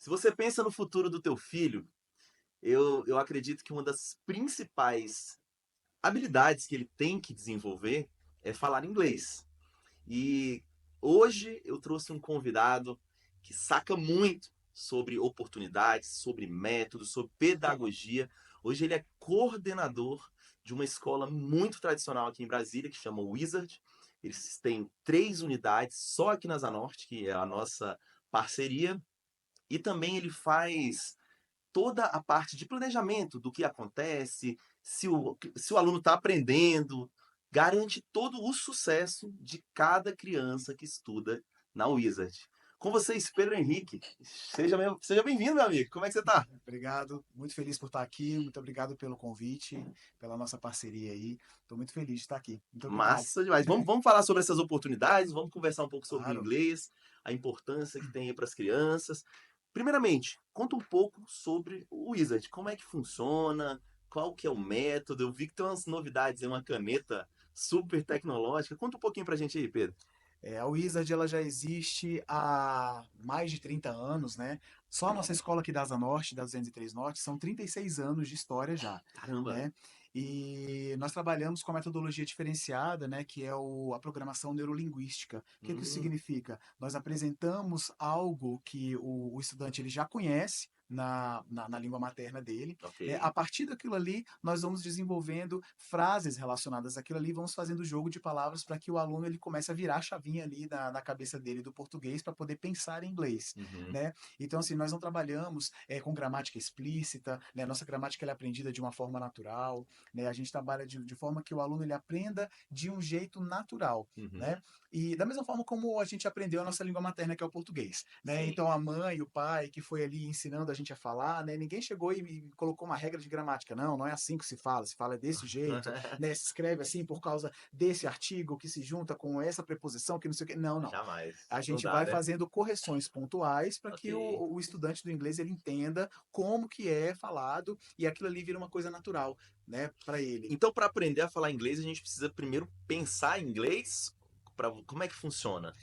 Se você pensa no futuro do teu filho, eu acredito que uma das principais habilidades que ele tem que desenvolver é falar inglês. E hoje eu trouxe um convidado que saca muito sobre oportunidades, sobre métodos, sobre pedagogia. Hoje ele é coordenador de uma escola muito tradicional aqui em Brasília, que chama Wizard. Eles têm 3 unidades só aqui na Zanorte, que é a nossa parceria. E também ele faz toda a parte de planejamento do que acontece, se o aluno está aprendendo, garante todo o sucesso de cada criança que estuda na Wizard. Com vocês, Pedro Henrique. Seja bem-vindo, meu amigo. Como é que você está? Obrigado, muito feliz por estar aqui. Muito obrigado pelo convite, pela nossa parceria aí. Estou muito feliz de estar aqui. Muito obrigado. Massa demais. Vamos falar sobre essas oportunidades, vamos conversar um pouco sobre o Claro. inglês, a importância que tem para as crianças. Primeiramente, conta um pouco sobre o Wizard, como é que funciona, qual que é o método. Eu vi que tem umas novidades, uma caneta super tecnológica. Conta um pouquinho pra gente aí, Pedro. A Wizard ela já existe há mais de 30 anos, né? Só a nossa escola aqui da Asa Norte, da 203 Norte, são 36 anos de história já, Caramba. né? E nós trabalhamos com a metodologia diferenciada, né, que é a programação neurolinguística. O que que isso Hum, significa? Nós apresentamos algo que o estudante ele já conhece, na língua materna dele, ok. né? A partir daquilo ali, nós vamos desenvolvendo frases relacionadas àquilo ali, vamos fazendo jogo de palavras para que o aluno ele comece a virar a chavinha ali na cabeça dele do português para poder pensar em inglês, Uhum. né? Então, assim, nós não trabalhamos com gramática explícita, né? Nossa gramática ela é aprendida de uma forma natural, né? A gente trabalha de forma que o aluno ele aprenda de um jeito natural, Uhum. né? E da mesma forma como a gente aprendeu a nossa língua materna, que é o português, né? Sim. Então, a mãe, o pai que foi ali ensinando a gente a falar, né? Ninguém chegou e colocou uma regra de gramática. Não, não é assim que se fala desse jeito, né? Se escreve assim por causa desse artigo que se junta com essa preposição que não sei o quê. Não, não. Jamais. A Não gente dá, vai né? fazendo correções pontuais para Ok. que o estudante do inglês ele entenda como que é falado e aquilo ali vira uma coisa natural, né, para ele. Então, para aprender a falar inglês, a gente precisa primeiro pensar em inglês. Como é que funciona?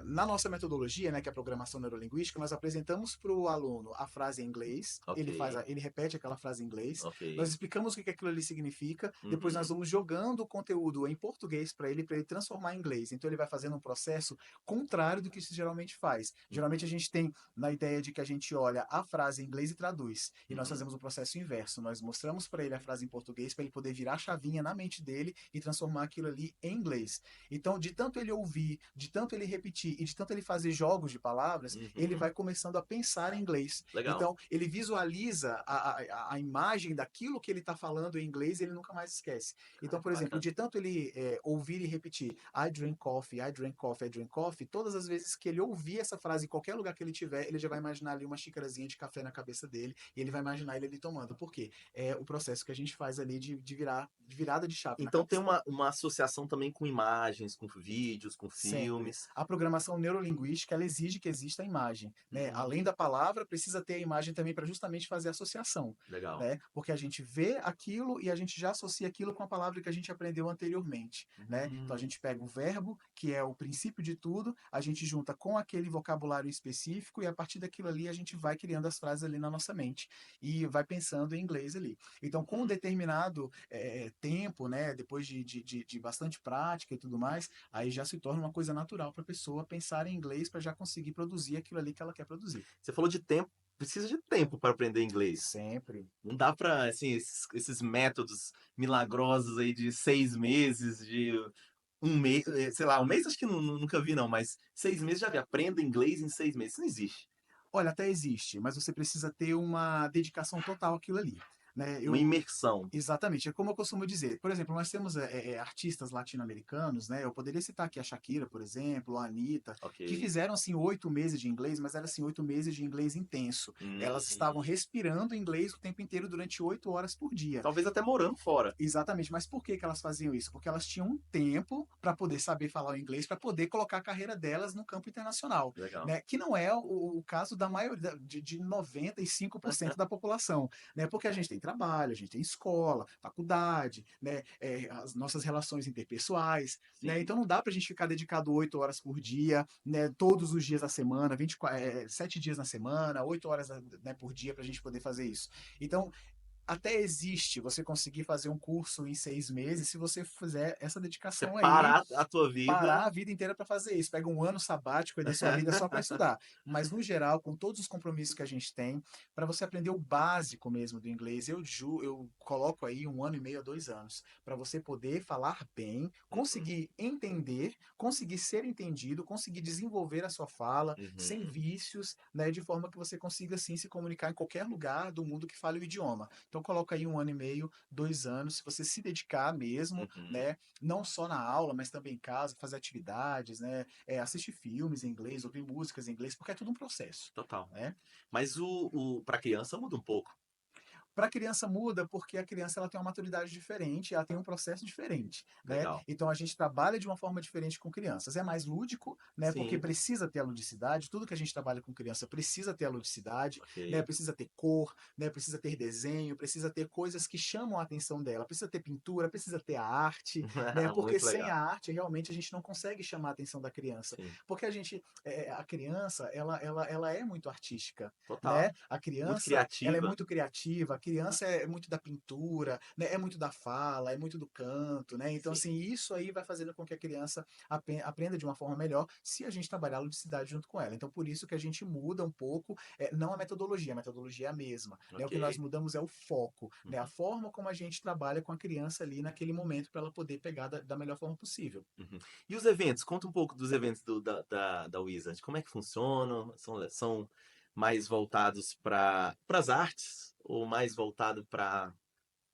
Na nossa metodologia, né, que é a programação neurolinguística, nós apresentamos para o aluno a frase em inglês, Ok, ele repete aquela frase em inglês, ok. nós explicamos o que aquilo ali significa, depois nós Uhum. vamos jogando o conteúdo em português para ele transformar em inglês. Então ele vai fazendo um processo contrário do que se geralmente faz. Geralmente a Uhum. gente tem na ideia de que a gente olha a frase em inglês e traduz, e nós Uhum. fazemos o processo inverso. Nós mostramos para ele a frase em português para ele poder virar a chavinha na mente dele e transformar aquilo ali em inglês. Então, de tanto ele ouvir, de tanto ele repetir e de tanto ele fazer jogos de palavras, ele Uhum. vai começando a pensar em inglês. Legal. Então, ele visualiza a imagem daquilo que ele está falando em inglês e ele nunca mais esquece. Cara, Então, que por exemplo, bacana. de tanto ele ouvir e repetir I drink coffee, I drink coffee, I drink coffee, todas as vezes que ele ouvir essa frase em qualquer lugar que ele tiver, ele já vai imaginar ali uma xicarazinha de café na cabeça dele e ele vai imaginar ele ali tomando. Por quê? É o processo que a gente faz ali de virada de chave na Então tem cabeça dele. uma associação também com imagens, com vídeos, com Sempre. filmes. A programação neurolinguística, ela exige que exista a imagem, né? Além Hum, da palavra, precisa ter a imagem também para justamente fazer a associação, legal. né? Porque a gente vê aquilo e a gente já associa aquilo com a palavra que a gente aprendeu anteriormente, né? Então a Hum, gente pega o verbo, que é o princípio de tudo, a gente junta com aquele vocabulário específico e a partir daquilo ali a gente vai criando as frases ali na nossa mente e vai pensando em inglês ali. Então, com um uhum. determinado tempo, né? Depois de bastante prática e tudo mais, aí já se torna uma coisa natural para a pessoa pensar em inglês para já conseguir produzir aquilo ali que ela quer produzir. Você falou de tempo, precisa de tempo para aprender inglês. Sempre. Não dá para, assim, esses métodos milagrosos aí de 6 meses, de um mês, sei lá, um mês acho que nunca vi não, mas 6 meses já vi. Aprenda inglês em 6 meses. Isso não existe. Olha, até existe, mas você precisa ter uma dedicação total àquilo ali. Né? Uma imersão. Exatamente, é como eu costumo dizer. Por exemplo, nós temos artistas latino-americanos, né? Eu poderia citar aqui a Shakira, por exemplo, a Anitta, Ok. que fizeram assim 8 meses de inglês, mas era assim 8 meses de inglês intenso. Elas estavam Hum, respirando inglês o tempo inteiro durante 8 horas por dia. talvez até morando fora. Exatamente, mas por que que elas faziam isso? Porque elas tinham um tempo para poder saber falar o inglês, para poder colocar a carreira delas no campo internacional, Legal. né? Que não é o caso da maioria, de 95% da população, né? Porque a gente tem trabalho, a gente tem escola, faculdade, né? As nossas relações interpessoais, né? Sim. Então não dá para a gente ficar dedicado 8 horas por dia, né? Todos os dias da semana, 7 dias na semana, 8 horas, né, por dia para a gente poder fazer isso. Então, até existe você conseguir fazer um curso em 6 meses se você fizer essa dedicação aí, Separar a tua vida. parar a vida inteira para fazer isso. Pega um ano sabático e dê sua vida só para estudar. Mas, no geral, com todos os compromissos que a gente tem, para você aprender o básico mesmo do inglês, eu coloco aí 1 ano e meio a 2 anos, para você poder falar bem, Uhum, conseguir entender, conseguir ser entendido, conseguir desenvolver a sua fala, sem uhum, vícios, né, de forma que você consiga, assim, se comunicar em qualquer lugar do mundo que fale o idioma. Então, coloca aí 1 ano e meio, 2 anos, se você se dedicar mesmo, uhum. né, não só na aula, mas também em casa, fazer atividades, né? Assistir filmes em inglês, ouvir músicas em inglês, porque é tudo um processo, Total. né? Mas para criança muda um pouco. Para a criança muda porque a criança ela tem uma maturidade diferente, ela tem um processo diferente, né? Legal. Então a gente trabalha de uma forma diferente com crianças. É mais lúdico, né? Porque Sim, precisa ter a ludicidade. Tudo que a gente trabalha com criança precisa ter a ludicidade, né? ok. Precisa ter cor, né? Precisa ter desenho, precisa ter coisas que chamam a atenção dela. Precisa ter pintura, precisa ter a arte, né? Porque Muito sem legal. a arte realmente a gente não consegue chamar a atenção da criança, Sim, porque a criança ela é muito artística, total. né? A Muito criança ela é criativa. muito criativa, a criança é muito da pintura, né? É muito da fala, é muito do canto, né? Então, Sim. assim, isso aí vai fazendo com que a criança aprenda de uma forma melhor se a gente trabalhar a ludicidade junto com ela. Então, por isso que a gente muda um pouco, não a metodologia é a mesma, né? O Ok. que nós mudamos é o foco, né? A Uhum, forma como a gente trabalha com a criança ali naquele momento para ela poder pegar da melhor forma possível. uhum. E os eventos? Conta um pouco dos eventos da Wizard. Como é que funcionam? São mais voltados para as artes? Ou mais voltado para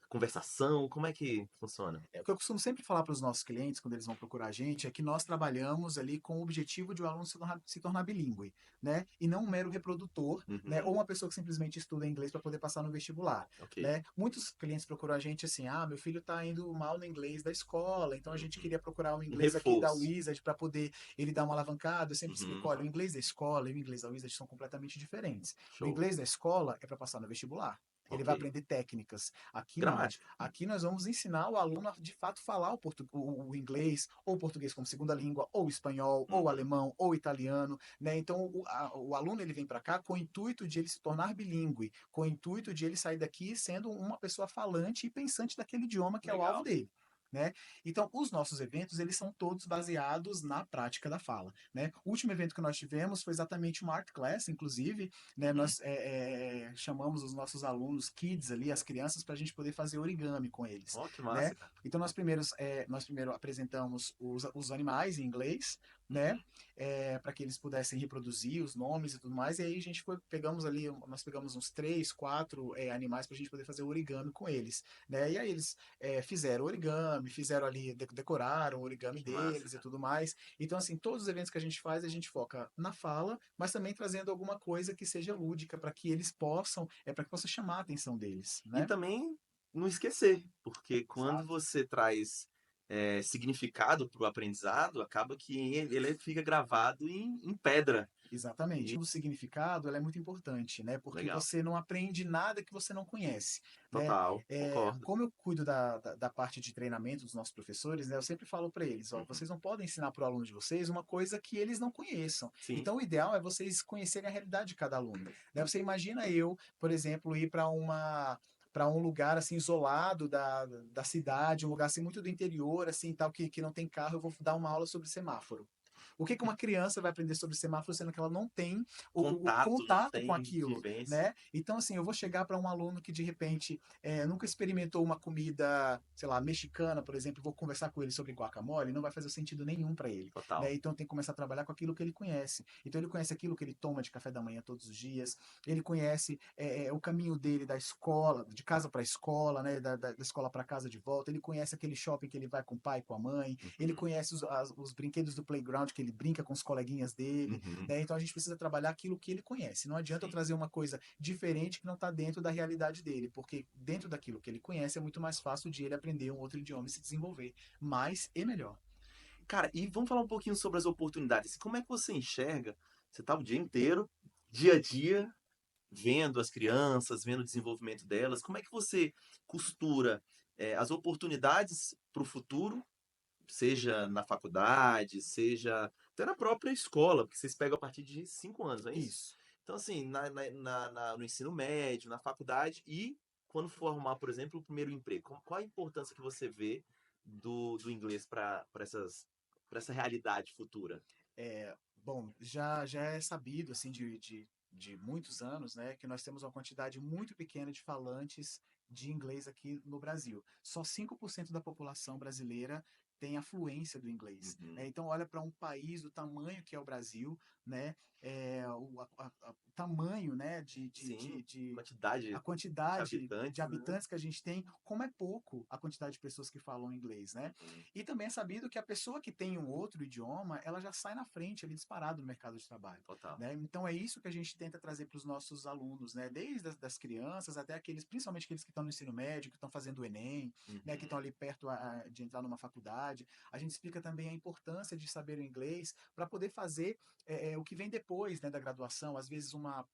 conversação? Como é que funciona? O que eu costumo sempre falar para os nossos clientes, quando eles vão procurar a gente, é que nós trabalhamos ali com o objetivo de o aluno se tornar bilíngue, né? E não um mero reprodutor, né? Ou Uhum, uma pessoa que simplesmente estuda inglês para poder passar no vestibular, ok. né? Muitos clientes procuram a gente assim, meu filho está indo mal no inglês da escola, então a gente Uhum. queria procurar o Um inglês aqui da reforço. Wizard para poder ele dar uma alavancada. Eu sempre explico, Uhum, olha, o inglês da escola e o inglês da Wizard são completamente diferentes. O show. inglês da escola é para passar no vestibular. Ele Ok. vai aprender técnicas. Aqui não. Gramática. Aqui nós vamos ensinar o aluno a de fato falar o inglês, ou o português como segunda língua, ou o espanhol, ou o Uhum. alemão, ou o italiano, né? Então o aluno ele vem para cá com o intuito de ele se tornar bilíngue, com o intuito de ele sair daqui sendo uma pessoa falante e pensante daquele idioma que é o alvo Legal. dele. Né? Então, os nossos eventos, eles são todos baseados na prática da fala, né? O último evento que nós tivemos foi exatamente uma art class, inclusive, né? Uhum. Nós chamamos os nossos alunos, kids ali, as crianças, para a gente poder fazer origami com eles, Ó, que né? massa, cara. Então, nós primeiro apresentamos os animais em inglês, né? Uhum. Para que eles pudessem reproduzir os nomes e tudo mais. E aí a gente nós pegamos uns 3, 4 animais para a gente poder fazer origami com eles, né? E aí eles fizeram origami, fizeram ali, decoraram o origami Que massa, deles e cara. tudo mais. Então, assim, todos os eventos que a gente faz, a gente foca na fala, mas também trazendo alguma coisa que seja lúdica para que eles possam, para que possa chamar a atenção deles, E né? também não esquecer, porque quando Exato. você traz significado para o aprendizado, acaba que ele fica gravado em pedra. Exatamente. E O significado ela é muito importante, né? Porque legal. você não aprende nada que você não conhece, né? Total, concordo. Como eu cuido da parte de treinamento dos nossos professores, né? Eu sempre falo para eles, ó, Uhum. vocês não podem ensinar para o aluno de vocês uma coisa que eles não conheçam. Sim, Então, o ideal é vocês conhecerem a realidade de cada aluno, né? Você imagina eu, por exemplo, ir para um lugar assim isolado da cidade, um lugar assim muito do interior, assim tal que não tem carro, eu vou dar uma aula sobre semáforo. O que uma criança vai aprender sobre semáforo sendo que ela não tem o contato, não contato com tem aquilo, vivência. né? Então, assim, eu vou chegar para um aluno que de repente nunca experimentou uma comida, sei lá, mexicana, por exemplo, vou conversar com ele sobre guacamole, não vai fazer sentido nenhum para ele, Total. né? Então, tem que começar a trabalhar com aquilo que ele conhece. Então, ele conhece aquilo que ele toma de café da manhã todos os dias, ele conhece o caminho dele da escola, de casa para a escola, né? Da escola para casa de volta, ele conhece aquele shopping que ele vai com o pai, com a mãe, ele Uhum. conhece os brinquedos do playground que ele brinca com os coleguinhas dele, Uhum. né? Então a gente precisa trabalhar aquilo que ele conhece. Não adianta eu Sim. trazer uma coisa diferente que não está dentro da realidade dele, porque dentro daquilo que ele conhece é muito mais fácil de ele aprender um outro idioma e se desenvolver mais e melhor. Cara, e vamos falar um pouquinho sobre as oportunidades. Como é que você enxerga? Você tá o dia inteiro, dia a dia, vendo as crianças, vendo o desenvolvimento delas, como é que você costura as oportunidades para o futuro, seja na faculdade, seja até na própria escola, porque vocês pegam a partir de 5 anos, é isso? Isso. Então, assim, no ensino médio, na faculdade e quando for arrumar, por exemplo, o primeiro emprego, qual a importância que você vê do inglês para essa realidade futura? Bom, já é sabido, assim, de muitos anos, né, que nós temos uma quantidade muito pequena de falantes de inglês aqui no Brasil. Só 5% da população brasileira tem a fluência do inglês, né? Uhum. Então, olha para um país do tamanho que é o Brasil, né? O tamanho, né, Sim, a quantidade de quantidade de habitantes, né? habitantes que a gente tem, como é pouco a quantidade de pessoas que falam inglês, né? Uhum. E também é sabido que a pessoa que tem um outro idioma, ela já sai na frente, ali disparado no mercado de trabalho, Total. né? Então é isso que a gente tenta trazer para os nossos alunos, né? Desde das crianças até aqueles, principalmente aqueles que estão no ensino médio, que estão fazendo o Enem, né? Que estão Uhum. ali perto de entrar numa faculdade. A gente explica também a importância de saber o inglês para poder fazer o que vem depois, né, da graduação. Às vezes uma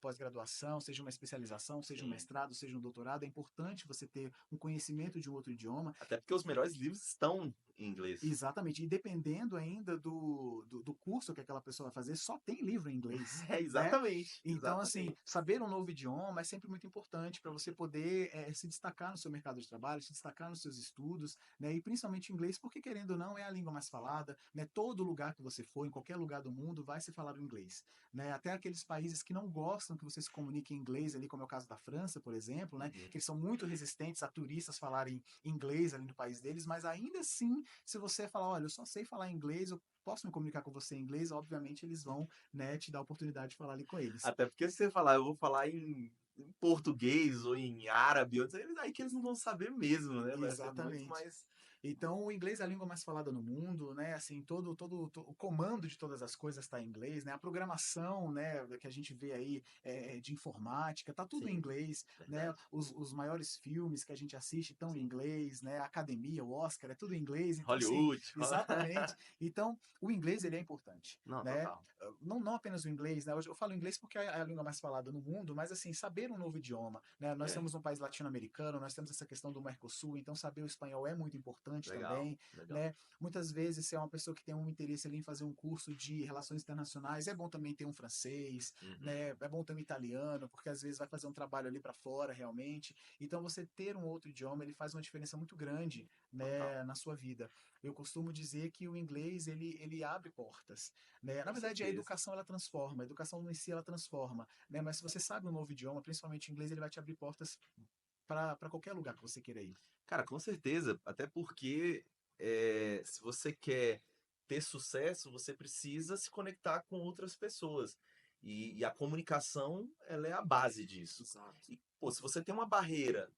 pós-graduação, seja uma especialização, seja um Sim. mestrado, seja um doutorado. É importante você ter um conhecimento de um outro idioma. Até porque os melhores livros estão em inglês. Exatamente. E dependendo ainda do curso que aquela pessoa vai fazer, só tem livro em inglês, É, né? exatamente, Então, assim, exatamente. saber um novo idioma é sempre muito importante para você poder se destacar no seu mercado de trabalho, se destacar nos seus estudos, né? E principalmente inglês, porque querendo ou não, é a língua mais falada, né? Todo lugar que você for, em qualquer lugar do mundo, vai se falar o inglês, né? Até aqueles países que não gostam que você se comunique em inglês, ali, como é o caso da França, por exemplo, né? Uhum. Que eles são muito resistentes a turistas falarem inglês ali no país deles, mas ainda assim se você falar, olha, eu só sei falar inglês, eu posso me comunicar com você em inglês, obviamente eles vão, né, te dar a oportunidade de falar ali com eles. Até porque se você falar, eu vou falar em português ou em árabe, aí que eles não vão saber mesmo, né? Vai ser muito Exatamente. mais. Então, o inglês é a língua mais falada no mundo, né? Assim, o comando de todas as coisas está em inglês, né? A programação, né, que a gente vê aí de informática, tá tudo em Sim, inglês, né? verdade. Os maiores filmes que a gente assiste estão em Sim. inglês, né? A academia, o Oscar, é tudo em inglês. Então, assim, Hollywood. exatamente. Então, o inglês ele é importante, Não, né? total. Não apenas o inglês, né? Eu falo inglês porque é a língua mais falada no mundo, mas assim, saber um novo idioma, né? Nós É, somos um país latino-americano, nós temos essa questão do Mercosul, então saber o espanhol é muito importante legal, também, legal. né? Muitas vezes, se é uma pessoa que tem um interesse ali em fazer um curso de relações internacionais, é bom também ter um francês, né? Uhum. É bom ter um italiano, porque às vezes vai fazer um trabalho ali para fora realmente. Então, você ter um outro idioma, ele faz uma diferença muito grande, Total. né, na sua vida. Eu costumo dizer que o inglês ele abre portas, né? Na Com verdade, a certeza. educação ela transforma, a educação em si ela transforma, né? Mas se você sabe um novo idioma, principalmente o inglês, ele vai te abrir portas para qualquer lugar que você queira ir. Cara, com certeza. Até porque se você quer ter sucesso, você precisa se conectar com outras pessoas. E a comunicação, ela é a base disso. Exato. E, pô, se você tem uma barreira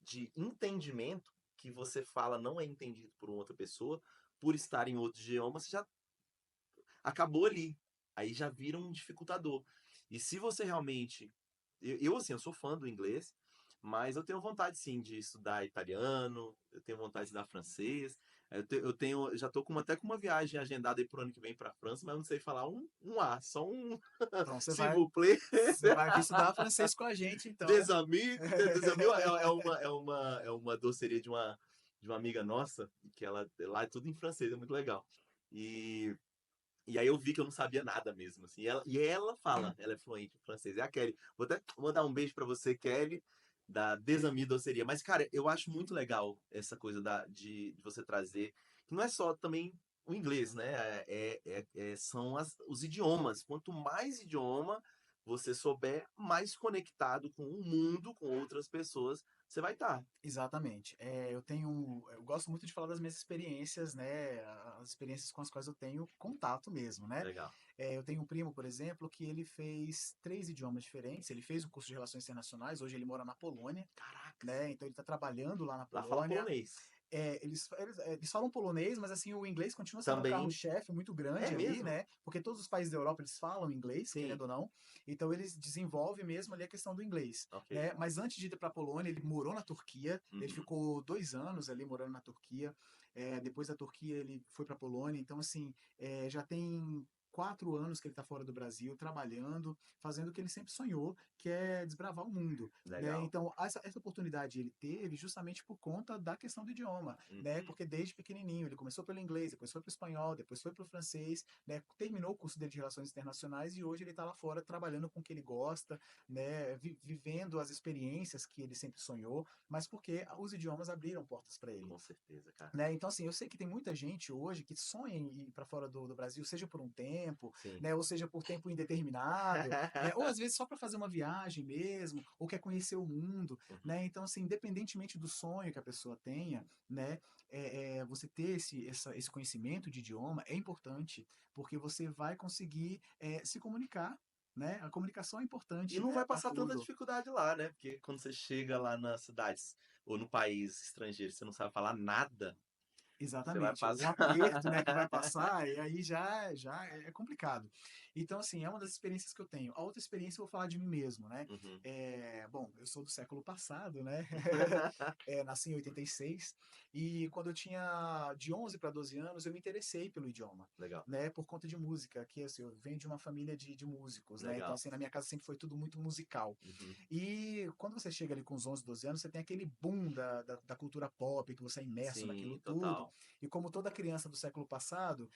de entendimento, que você fala não é entendido por outra pessoa, por estar em outro idioma, você já acabou ali. Aí já vira um dificultador. E se você realmente. Assim, eu sou fã do inglês, mas eu tenho vontade sim de estudar italiano, eu tenho vontade de estudar francês. Eu já tô até com uma viagem agendada aí pro ano que vem para França, mas eu não sei falar um A, só um Então s'il vous plaît, você vai vir estudar francês com a gente, então. des amis, des amis é uma doceria de uma amiga nossa, que ela lá é tudo em francês, é muito legal. E e aí eu vi que eu não sabia nada mesmo, assim. E ela fala, ela é fluente em francês. É a Kelly. Vou até mandar um beijo pra você, Kelly, da Desami Doceria. Mas, cara, eu acho muito legal essa coisa de você trazer, que não é só também o inglês, né? São os idiomas. Quanto mais idioma você souber, mais conectado com o mundo, com outras pessoas, você vai estar. Exatamente. Eu gosto muito de falar das minhas experiências, né? As experiências com as quais eu tenho contato mesmo, né? Legal. Eu tenho um primo, por exemplo, que ele fez 3 idiomas diferentes. Ele fez o curso de Relações Internacionais, hoje ele mora na Polônia, Caracas. né? Então ele está trabalhando lá na Lá fala Polônia. polonês. Eles falam polonês, mas assim, o inglês continua sendo um Também. carro-chefe muito É grande ali, mesmo? né? Porque todos os países da Europa eles falam inglês, Sim. querendo ou não. Então eles desenvolvem mesmo ali a questão do inglês, Ok. né? Mas antes de ir para a Polônia, ele morou na Turquia. Ele Uhum. ficou 2 anos ali morando na Turquia. Depois da Turquia ele foi para a Polônia. Então assim, já tem 4 anos que ele está fora do Brasil, trabalhando, fazendo o que ele sempre sonhou, que é desbravar o mundo, né? Legal. Então, essa oportunidade ele teve justamente por conta da questão do idioma, né? Uhum. Porque desde pequenininho ele começou pelo inglês, depois foi para o espanhol, depois foi para o francês, né? Terminou o curso dele de Relações Internacionais e hoje ele está lá fora trabalhando com o que ele gosta, né? Vivendo as experiências que ele sempre sonhou, mas porque os idiomas abriram portas para ele. Com certeza, cara. Né? Então, assim, eu sei que tem muita gente hoje que sonha em ir para fora do Brasil, seja por um tempo, Sim. né? Ou seja por tempo indeterminado, né? Ou às vezes só para fazer uma viagem mesmo, ou quer conhecer o mundo, Uhum. né? Então, assim, independentemente do sonho que a pessoa tenha, né? Você ter esse conhecimento de idioma é importante, porque você vai conseguir se comunicar, né? A comunicação é E importante não vai para passar tanta tudo. dificuldade lá, né? Porque quando você chega lá nas cidades ou no país estrangeiro, você não sabe falar nada, você vai Exatamente, o passar. aperto, né, que vai passar, e aí já é complicado. Então, assim, é uma das experiências que eu tenho. A outra experiência eu vou falar de mim mesmo, né? Uhum. Bom, eu sou do século passado, né? Nasci em 86, e quando eu tinha de 11 para 12 anos, eu me interessei pelo idioma, Legal, né? Por conta de música, que assim, eu venho de uma família de músicos, né? Então, legal. assim, na minha casa sempre foi tudo muito musical. Uhum. E quando você chega ali com os 11, 12 anos, você tem aquele boom da cultura pop, que você é imerso naquilo Sim, tudo. total. E como toda criança do século passado,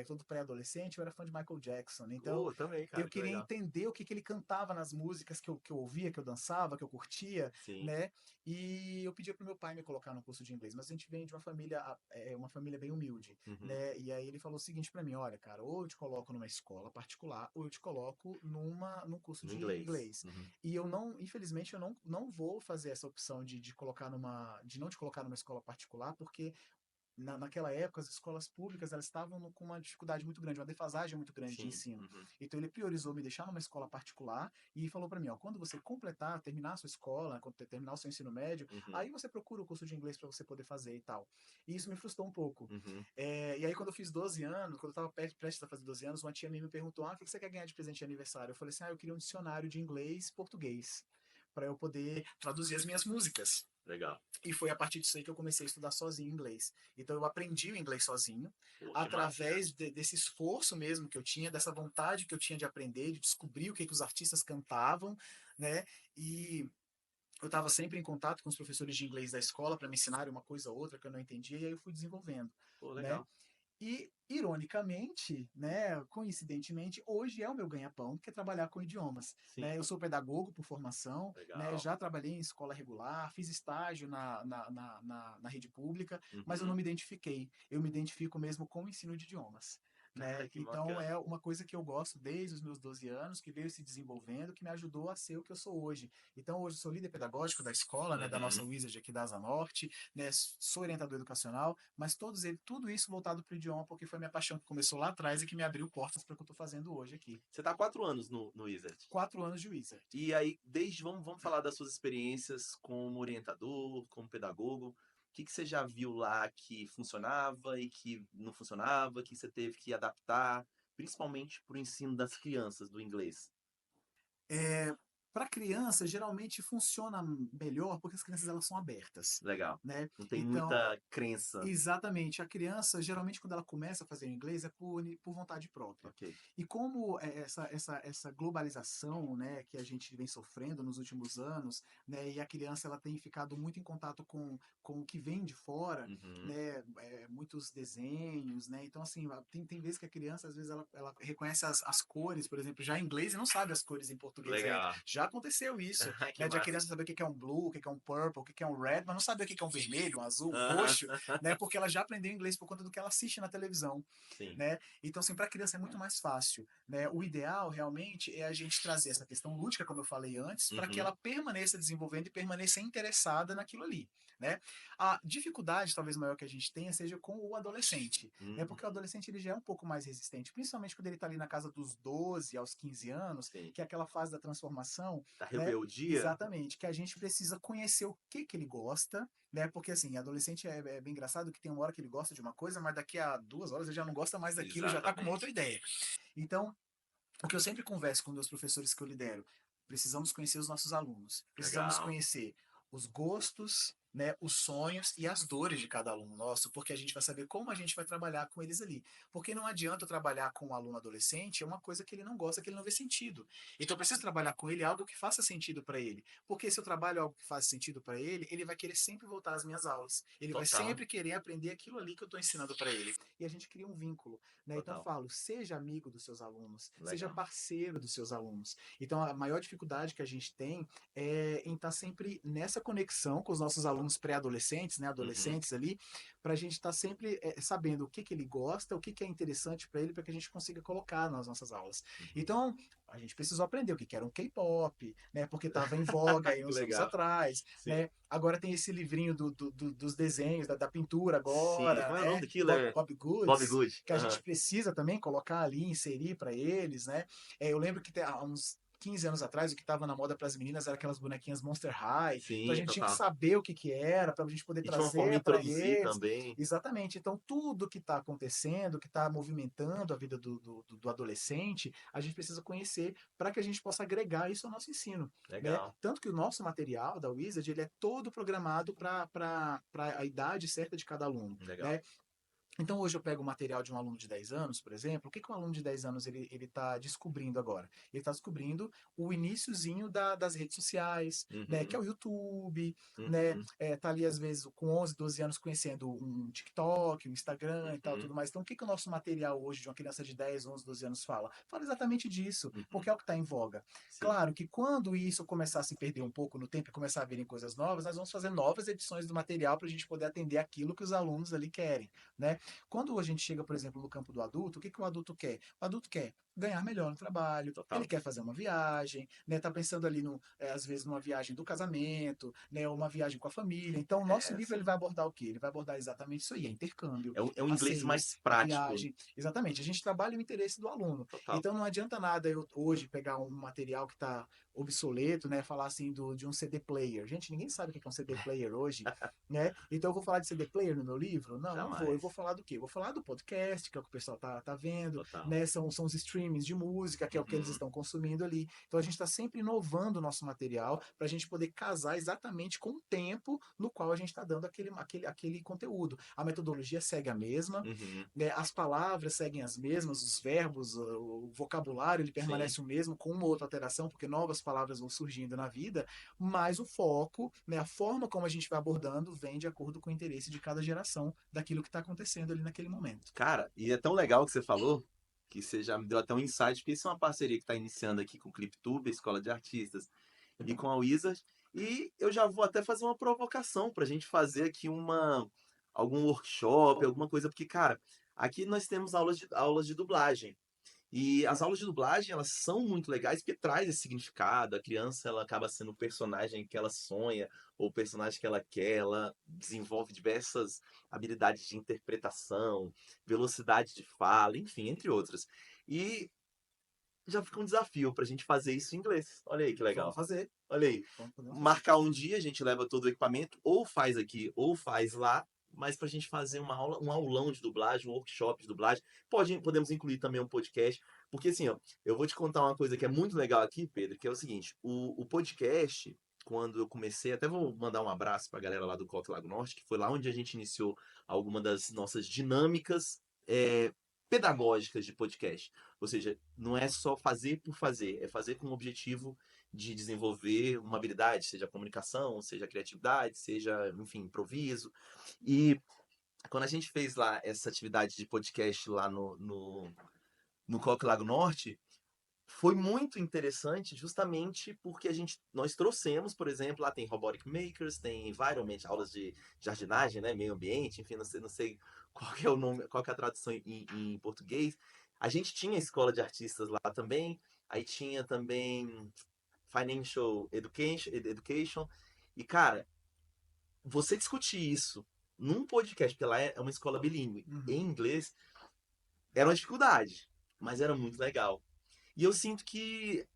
todo pré-adolescente, eu era fã de Michael Jackson. Então, Também, eu cara, que queria legal. entender o que ele cantava nas músicas que eu ouvia, que eu dançava, que eu curtia, Sim. né? E eu pedi pro meu pai me colocar no curso de inglês, mas a gente vem de uma família bem humilde, Uhum. né? E aí ele falou o seguinte para mim, olha, cara, ou eu te coloco numa escola particular, ou eu te coloco num curso No de inglês. inglês. Uhum. E eu não, infelizmente, eu não vou fazer essa opção de não te colocar numa escola particular, porque naquela época, as escolas públicas elas estavam com uma dificuldade muito grande, uma defasagem muito grande de Sim. ensino. Uhum. Então ele priorizou me deixar numa escola particular e falou para mim, ó, quando você terminar a sua escola, quando terminar o seu ensino médio, Uhum. aí você procura o curso de inglês para você poder fazer e tal. E isso me frustrou um pouco. Uhum. E aí quando eu fiz 12 anos, quando eu estava prestes a fazer 12 anos, uma tia minha me perguntou, o que você quer ganhar de presente de aniversário? Eu falei assim, eu queria um dicionário de inglês e português para eu poder traduzir as minhas músicas. Legal. E foi a partir disso aí que eu comecei a estudar sozinho inglês. Então eu aprendi o inglês sozinho, Pô, que massa, cara. através desse esforço mesmo que eu tinha, dessa vontade que eu tinha de aprender, de descobrir o que os artistas cantavam, né? E eu estava sempre em contato com os professores de inglês da escola para me ensinar uma coisa ou outra que eu não entendia, e aí eu fui desenvolvendo, Pô, né? legal. E, ironicamente, né, coincidentemente, hoje é o meu ganha-pão, que é trabalhar com idiomas. Né? Sim, Eu sou pedagogo por formação, né? legal. Já trabalhei em escola regular, fiz estágio na rede pública, mas eu não Uhum. me identifiquei. Eu me identifico mesmo com o ensino de idiomas. Cara, Né? que Então bacana. é uma coisa que eu gosto desde os meus 12 anos, que veio se desenvolvendo, que me ajudou a ser o que eu sou hoje. Então hoje eu sou líder pedagógico da escola, né, da nossa Uhum. Wizard aqui da Asa Norte, né, sou orientador educacional, mas tudo isso voltado para o idioma, porque foi minha paixão que começou lá atrás e que me abriu portas para o que eu estou fazendo hoje aqui. Você tá há 4 anos no Wizard. 4 anos de Wizard. E aí, vamos falar das suas experiências como orientador, como pedagogo. O que você já viu lá que funcionava e que não funcionava, que você teve que adaptar, principalmente para o ensino das crianças do inglês? É, para criança, geralmente funciona melhor porque as crianças elas são abertas. Legal. Né? Não tem Então, muita crença. exatamente. A criança, geralmente, quando ela começa a fazer o inglês, é por vontade própria. Ok. E como essa globalização, né, que a gente vem sofrendo nos últimos anos, né, e a criança ela tem ficado muito em contato com o que vem de fora, Uhum. né, muitos desenhos, né, então assim, tem vezes que a criança, às vezes, ela reconhece as cores, por exemplo, já em inglês e não sabe as cores em português ainda. Legal. Já aconteceu isso, Que né, de a massa. criança saber o que é um blue, o que é um purple, o que é um red, mas não saber o que é um vermelho, um azul, um Aham. roxo, né, porque ela já aprendeu inglês por conta do que ela assiste na televisão, Sim. né? Então, assim, para a criança é muito mais fácil, né? O ideal realmente é a gente trazer essa questão lúdica, como eu falei antes, para que Uhum. ela permaneça desenvolvendo e permaneça interessada naquilo ali, né? A dificuldade talvez maior que a gente tenha seja com o adolescente, né? Uhum. Porque o adolescente ele já é um pouco mais resistente, principalmente quando ele está ali na casa dos 12 aos 15 anos, Sim. que é aquela fase da transformação, Da né? rebeldia? Exatamente, que a gente precisa conhecer o que ele gosta, né? Porque assim, adolescente é bem engraçado que tem uma hora que ele gosta de uma coisa, mas daqui a 2 horas ele já não gosta mais daquilo, já tá com outra Exatamente. ideia. Então, o que eu sempre converso com meus professores que eu lidero, precisamos conhecer os nossos alunos, precisamos Legal. conhecer os gostos, né, os sonhos e as dores de cada aluno nosso, porque a gente vai saber como a gente vai trabalhar com eles ali. Porque não adianta eu trabalhar com um aluno adolescente, é uma coisa que ele não gosta, que ele não vê sentido. Então eu preciso trabalhar com ele algo que faça sentido para ele. Porque se eu trabalho algo que faz sentido para ele vai querer sempre voltar às minhas aulas. Ele vai Total, sempre querer aprender aquilo ali que eu estou ensinando para ele. E a gente cria um vínculo, né? Então eu total. falo, seja amigo dos seus alunos, seja Legal. parceiro dos seus alunos. Então a maior dificuldade que a gente tem em estar sempre nessa conexão com os nossos alunos pré-adolescentes, né, Uhum. adolescentes ali, para a gente estar sempre sabendo o que, que ele gosta, o que, que é interessante para ele, para que a gente consiga colocar nas nossas aulas. Uhum. Então, a gente precisou aprender o que, que era um K-pop, né, porque estava em voga aí Que uns anos legal. atrás, Sim. né? Agora tem esse livrinho dos desenhos, da pintura Sim. agora, Como é o nome né? daquilo? Bob, É Bob Bob Goods, Good. que a gente Aham. precisa também colocar ali, inserir para eles, né? Eu lembro que há uns 15 anos atrás, o que estava na moda para as meninas era aquelas bonequinhas Monster High. Então a Sim, gente tinha que total. saber o que, que era para a gente poder E tinha uma forma de trazer para introduzir eles. também. Exatamente. Então tudo que está acontecendo, que está movimentando a vida do adolescente, a gente precisa conhecer para que a gente possa agregar isso ao nosso ensino. Né? Legal. Tanto que o nosso material da Wizard ele é todo programado para a idade certa de cada aluno. Legal. Né? Então, hoje eu pego o material de um aluno de 10 anos, por exemplo, o que, que um aluno de 10 anos ele está descobrindo agora? Ele está descobrindo o iniciozinho das redes sociais, né, que Uhum. é o YouTube, né, Uhum. tá ali às vezes com 11, 12 anos conhecendo um TikTok, um Instagram e tal, Uhum. tudo mais. Então, o que, que o nosso material hoje de uma criança de 10, 11, 12 anos fala? Fala exatamente disso, Uhum. porque é o que está em voga. Sim. Claro que quando isso começar a se perder um pouco no tempo e começar a virem coisas novas, nós vamos fazer novas edições do material para a gente poder atender aquilo que os alunos ali querem, né? Quando a gente chega, por exemplo, no campo do adulto, o que, que o adulto quer? O adulto quer ganhar melhor no trabalho, ele Total. quer fazer uma viagem, né? Tá pensando ali, às vezes, numa viagem do casamento, né? Ou uma viagem com a família. Então, o nosso É, livro ele sim. vai abordar o quê? Ele vai abordar exatamente isso aí, é intercâmbio, É um inglês passeio, mais é prático. viagem. Exatamente, a gente trabalha o interesse do aluno. Total. Então, não adianta nada eu hoje pegar um material que está obsoleto, né? Falar assim de um CD player. Gente, ninguém sabe o que é um CD player hoje, né? Então eu vou falar de CD player no meu livro? Não, não vou. Eu vou Jamais. falar do quê? Eu vou falar do podcast, que é o que o pessoal tá vendo, Total. né? São os streamings de música, que é o que eles Uhum. estão consumindo ali. Então a gente está sempre inovando o nosso material para a gente poder casar exatamente com o tempo no qual a gente está dando aquele conteúdo. A metodologia segue a mesma, Uhum. né? As palavras seguem as mesmas, os verbos, o vocabulário ele Sim. permanece o mesmo, com uma outra alteração, porque novas palavras vão surgindo na vida, mas o foco, né, a forma como a gente vai abordando vem de acordo com o interesse de cada geração daquilo que está acontecendo ali naquele momento. Cara, e é tão legal que você falou que você já me deu até um insight, porque isso é uma parceria que está iniciando aqui com o ClipTube, a Escola de Artistas, e com a Wizard. E eu já vou até fazer uma provocação para a gente fazer aqui algum workshop, alguma coisa, porque, cara, aqui nós temos aulas de dublagem. E as aulas de dublagem, elas são muito legais porque traz esse significado. A criança, ela acaba sendo o personagem que ela sonha, ou o personagem que ela quer. Ela desenvolve diversas habilidades de interpretação, velocidade de fala, enfim, entre outras. E já fica um desafio para a gente fazer isso em inglês. Olha aí que Vamos legal. fazer, Olha aí. podemos fazer. Marcar um dia, a gente leva todo o equipamento, ou faz aqui, ou faz lá, mas para a gente fazer uma aula, um aulão de dublagem, um workshop de dublagem. Podemos incluir também um podcast, porque assim, ó, eu vou te contar uma coisa que é muito legal aqui, Pedro, que é o seguinte: o podcast, quando eu comecei, até vou mandar um abraço para a galera lá do Coque Lago Norte, que foi lá onde a gente iniciou alguma das nossas dinâmicas pedagógicas de podcast. Ou seja, não é só fazer por fazer, é fazer com o objetivo de desenvolver uma habilidade, seja comunicação, seja criatividade, seja, enfim, improviso. E quando a gente fez lá essa atividade de podcast lá no Coque Lago Norte, foi muito interessante justamente porque nós trouxemos, por exemplo, lá tem Robotic Makers, tem Environment, aulas de jardinagem, né, meio ambiente, enfim, não sei qual que é o nome, qual que é a tradução em português. A gente tinha escola de artistas lá também, aí tinha também Financial Education. E, cara, você discutir isso num podcast, porque lá é uma escola bilíngue, em Uhum. inglês, era uma dificuldade, mas era muito legal. E eu sinto que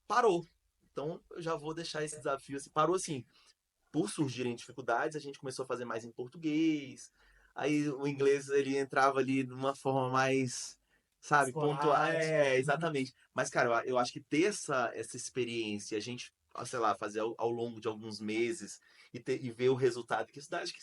parou. Então, eu já vou deixar esse desafio assim. Parou assim, por surgirem dificuldades, a gente começou a fazer mais em português. Aí o inglês ele entrava ali de uma forma mais, sabe, pontual. Esporádica. Exatamente. Mas, cara, eu acho que ter essa experiência, a gente sei lá, fazer ao longo de alguns meses e ver o resultado que isso dá. Acho que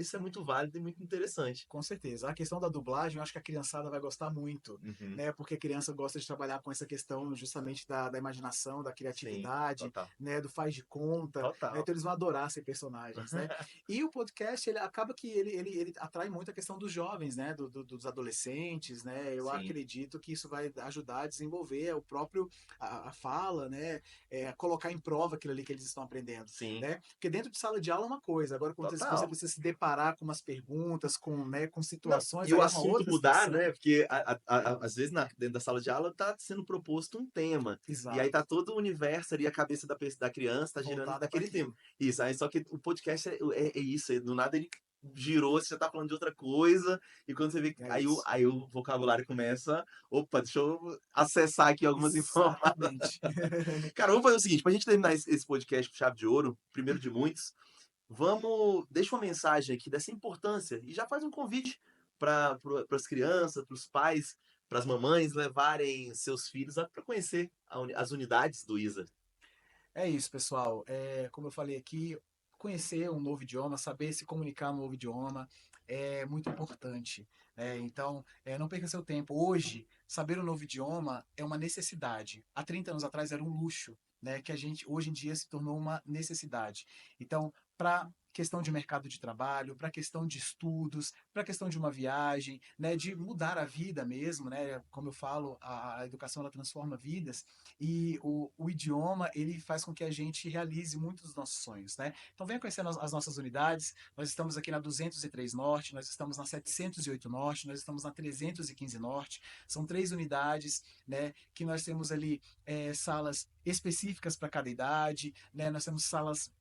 isso é muito válido e muito interessante. Com certeza. A questão da dublagem, eu acho que a criançada vai gostar muito, Uhum. né? Porque a criança gosta de trabalhar com essa questão justamente da imaginação, da Sim, criatividade, total. né? Do faz de conta, né? Total. Então eles vão adorar ser personagens, né? E o podcast, ele acaba que ele atrai muito a questão dos jovens, né? Dos adolescentes, né? Eu Sim, acredito que isso vai ajudar a desenvolver o próprio, a fala, né? Colocar em prova aquilo ali que eles estão aprendendo, sim, né? Porque dentro de sala de aula é uma coisa, agora quando você total. precisa se deparar com umas perguntas, com, né, com Não, situações, e o aí é uma assunto outra mudar, situação. né? Porque às vezes dentro da sala de aula está sendo proposto um tema. E aí tá Exato. todo o universo ali, a cabeça da criança tá girando Voltada para naquele tema. aquilo. Isso, aí só que o podcast é isso, do nada ele girou, você já tá falando de outra coisa, e quando você vê, É isso. aí o vocabulário começa, opa, deixa eu acessar aqui algumas informações. Exatamente. Cara, vamos fazer o seguinte, pra gente terminar esse podcast com chave de ouro, primeiro de muitos, deixa uma mensagem aqui dessa importância e já faz um convite para as crianças, para os pais, para as mamães levarem seus filhos para conhecer as unidades do ISA. É isso, pessoal. Como eu falei aqui, conhecer um novo idioma, saber se comunicar no novo idioma é muito importante. Então, não perca seu tempo. Hoje, saber um novo idioma é uma necessidade. Há 30 anos atrás era um luxo, né, que a gente hoje em dia se tornou uma necessidade. Então, para questão de mercado de trabalho, para questão de estudos, para questão de uma viagem, né, de mudar a vida mesmo, né, como eu falo, a educação ela transforma vidas. E o idioma, ele faz com que a gente realize muitos dos nossos sonhos, né? Então venha conhecer as nossas unidades. Nós estamos aqui na 203 Norte, nós estamos na 708 Norte, nós estamos na 315 Norte. São 3 unidades, né? Que nós temos ali salas específicas para cada idade, né? Nós temos salas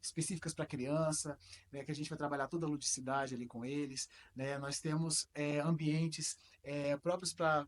específicas para criança, né, que a gente vai trabalhar toda a ludicidade ali com eles, né? Nós temos ambientes próprios para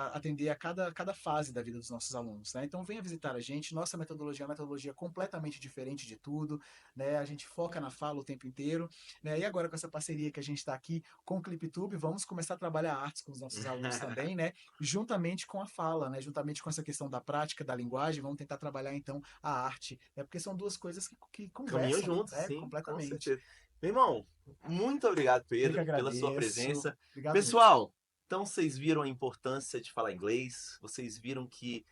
atender a cada fase da vida dos nossos alunos, né? Então venha visitar a gente. Nossa metodologia é uma metodologia completamente diferente de tudo, né? A gente foca na fala o tempo inteiro, né? E agora com essa parceria que a gente está aqui com o ClipTube, vamos começar a trabalhar artes com os nossos alunos também, né? Juntamente com a fala, né? Juntamente com essa questão da prática da linguagem, vamos tentar trabalhar então a arte, né? Porque são duas coisas que Caminham conversam, juntos, né? sim, com Completamente. certeza. Meu irmão, muito obrigado, Eu que Pedro, pela sua agradeço. presença. Obrigado mesmo. Pessoal, então vocês viram a importância de falar inglês, vocês viram que,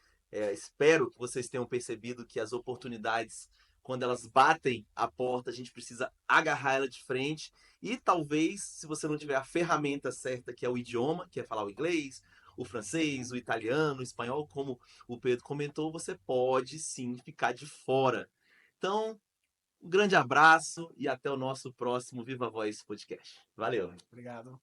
espero que vocês tenham percebido que as oportunidades, quando elas batem a porta, a gente precisa agarrar ela de frente e talvez, se você não tiver a ferramenta certa, que é o idioma, que é falar o inglês, o francês, o italiano, o espanhol, como o Pedro comentou, você pode sim ficar de fora. Então, um grande abraço e até o nosso próximo Viva Voz Podcast. Valeu! Obrigado.